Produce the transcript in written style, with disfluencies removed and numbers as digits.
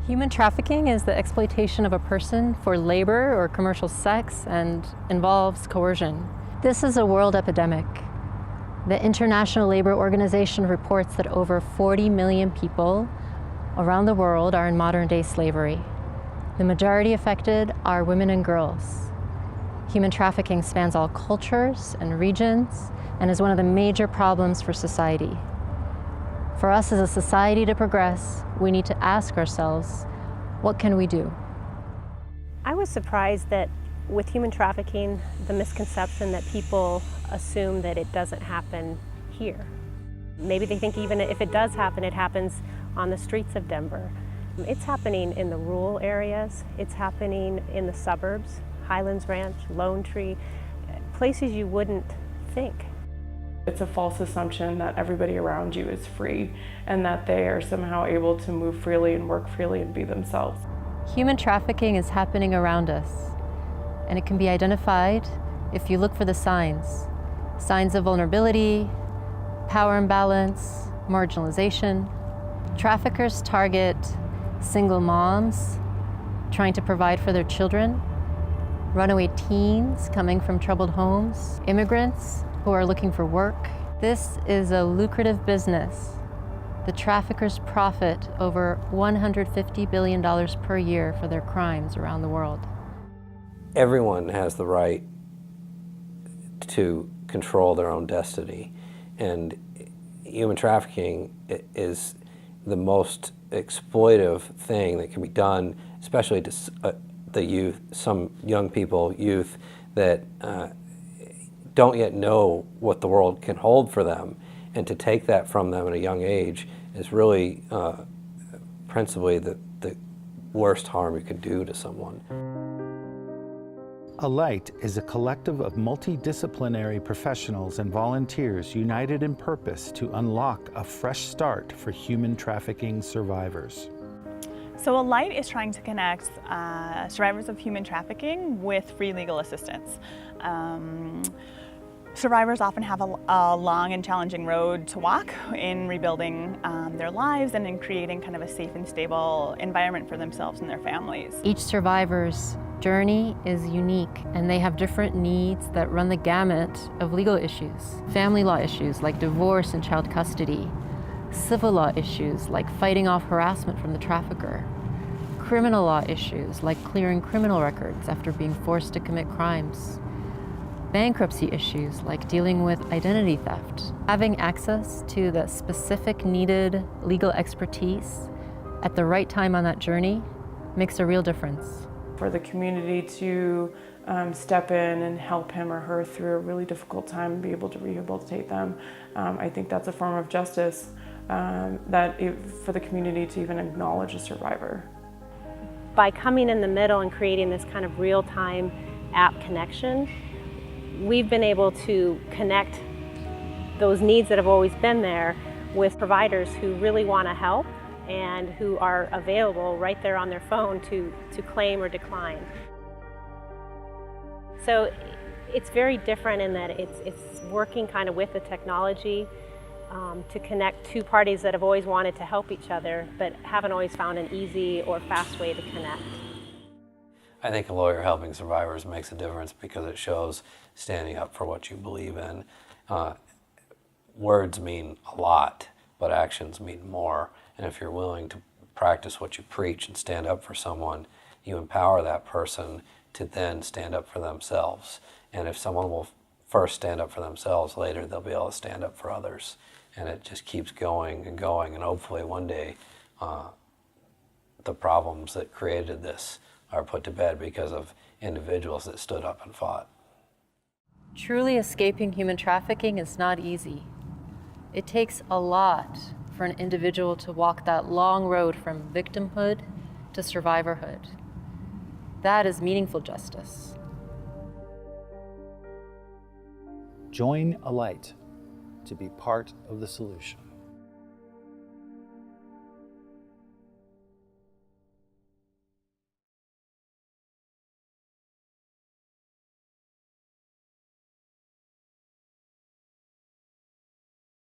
Human trafficking is the exploitation of a person for labor or commercial sex and involves coercion. This is a world epidemic. The International Labor Organization reports that over 40 million people around the world are in modern-day slavery. The majority affected are women and girls. Human trafficking spans all cultures and regions and is one of the major problems for society. For us as a society to progress, we need to ask ourselves, what can we do? I was surprised that with human trafficking, the misconception that people assume that it doesn't happen here. Maybe they think even if it does happen, it happens on the streets of Denver. It's happening in the rural areas, it's happening in the suburbs, Highlands Ranch, Lone Tree, places you wouldn't think. It's a false assumption that everybody around you is free and that they are somehow able to move freely and work freely and be themselves. Human trafficking is happening around us, and it can be identified if you look for the signs. Signs of vulnerability, power imbalance, marginalization. Traffickers target single moms trying to provide for their children, runaway teens coming from troubled homes, immigrants who are looking for work. This is a lucrative business. The traffickers profit over $150 billion per year for their crimes around the world. Everyone has the right to control their own destiny, and human trafficking is the most exploitive thing that can be done, especially to the youth, some young people, youth that don't yet know what the world can hold for them, and to take that from them at a young age is really principally the worst harm you could do to someone. ALIGHT is a collective of multidisciplinary professionals and volunteers united in purpose to unlock a fresh start for human trafficking survivors. So ALIGHT is trying to connect survivors of human trafficking with free legal assistance. Survivors often have a long and challenging road to walk in rebuilding their lives and in creating kind of a safe and stable environment for themselves and their families. Each survivor's journey is unique, and they have different needs that run the gamut of legal issues. Family law issues like divorce and child custody, civil law issues like fighting off harassment from the trafficker, criminal law issues like clearing criminal records after being forced to commit crimes, bankruptcy issues like dealing with identity theft. Having access to the specific needed legal expertise at the right time on that journey makes a real difference. For the community to step in and help him or her through a really difficult time and be able to rehabilitate them, I think that's a form of justice for the community to even acknowledge a survivor. By coming in the middle and creating this kind of real-time app connection, we've been able to connect those needs that have always been there with providers who really want to help and who are available right there on their phone to claim or decline. So it's very different in that it's working kind of with the technology to connect two parties that have always wanted to help each other but haven't always found an easy or fast way to connect. I think a lawyer helping survivors makes a difference because it shows standing up for what you believe in. Words mean a lot, but actions mean more. And if you're willing to practice what you preach and stand up for someone, you empower that person to then stand up for themselves. And if someone will first stand up for themselves, later they'll be able to stand up for others. And it just keeps going, and hopefully one day the problems that created this are put to bed because of individuals that stood up and fought. Truly escaping human trafficking is not easy. It takes a lot for an individual to walk that long road from victimhood to survivorhood. That is meaningful justice. Join ALIGHT to be part of the solution.